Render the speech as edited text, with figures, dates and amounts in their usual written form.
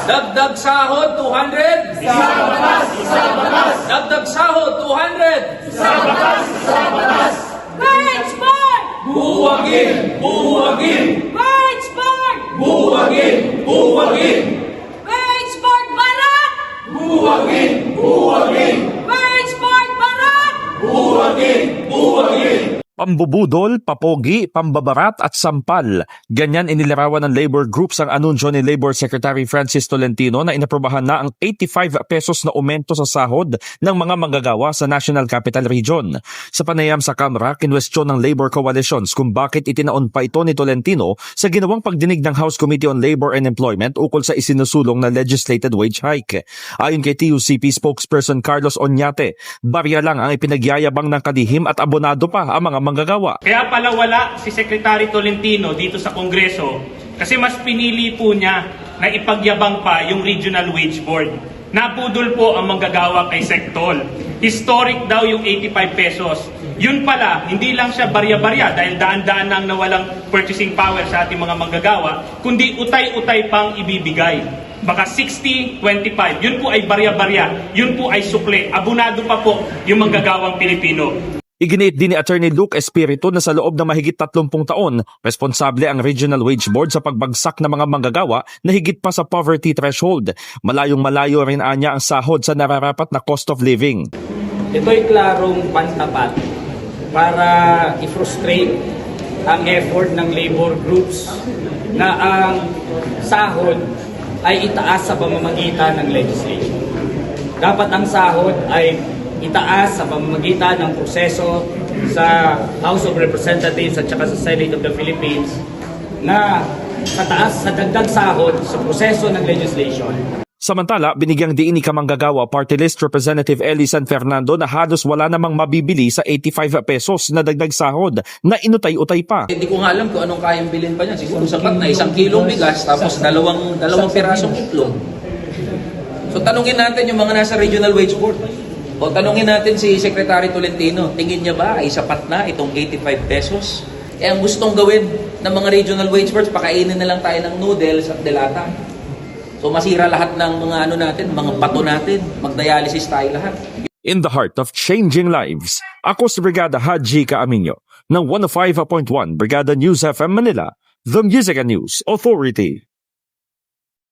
Dagdag sahod 200. Isa batas! Isa batas! Dagdag sahod 200. Isa batas! Isa batas! Wage board! Buwagin! Buwagin! Wage board! Buwagin! Buwagin! Wage board barak! Buwagin! Buwagin! Wage board barak! Buwagin! Buwagin! Pambubudol, papogi, pambabarat at sampal. Ganyan inilarawan ng labor groups ang anunsyo ni Labor Secretary Francis Tolentino na inaprobahan na ang 85 pesos na aumento sa sahod ng mga manggagawa sa National Capital Region. Sa panayam sa Kamara, kinwestiyon ng labor coalitions kung bakit itinaon pa ito ni Tolentino sa ginawang pagdinig ng House Committee on Labor and Employment ukol sa isinusulong na legislated wage hike. Ayon kay TUCP spokesperson Carlos Oñate, barya lang ang ipinagyayabang ng kalihim at abonado pa ang mga manggagawa. Kaya pala wala si Secretary Tolentino dito sa Kongreso kasi mas pinili po niya na ipagyabang pa yung Regional Wage Board. Napudol po ang manggagawa kay Sectol. Historic daw yung 85 pesos. Yun pala, hindi lang siya barya-barya dahil daan-daan nang nawalang purchasing power sa ating mga manggagawa, kundi utay-utay pang ibibigay. Baka 60-25. Yun po ay barya-barya. Yun po ay sukle. Abunado pa po yung manggagawang Pilipino. Iginit din ni Attorney Luke Espiritu na sa loob ng mahigit 30 taon, responsable ang Regional Wage Board sa pagbagsak ng mga manggagawa na higit pa sa poverty threshold. Malayong-malayo rin anya ang sahod sa nararapat na cost of living. Ito'y klarong pantapat para i-frustrate ang effort ng labor groups na ang sahod ay itaas sa pamamagitan ng legislation. Dapat ang sahod ay itaas sa pamamagitan ng proseso sa House of Representatives at saka sa Senate of the Philippines na tataas sa dagdag sahod sa proseso ng legislation. Samantala, binigyang diin ni Kamanggagawa Party List Representative Ellie San Fernando na halos wala namang mabibili sa 85 pesos na dagdag sahod na inutay-utay pa. Hindi ko nga alam kung anong kayang bilhin pa niyan. Siguro sapat na 1 kilong bigas tapos dalawang pirasong itlog. So tanungin natin yung mga nasa Regional Wage Board. O tanungin natin si Secretary Tolentino, tingin niya ba ay sapat na itong 85 pesos? Eh ang gustong gawin ng mga Regional Wage Boards, pakainin na lang tayo ng noodles at delata. So masira lahat ng mga mga bato natin, magdialysis tayo lahat. In the heart of changing lives, ako si Brigada Haji Caaminyo ng 105.1 Brigada News FM Manila, the Music and News Authority.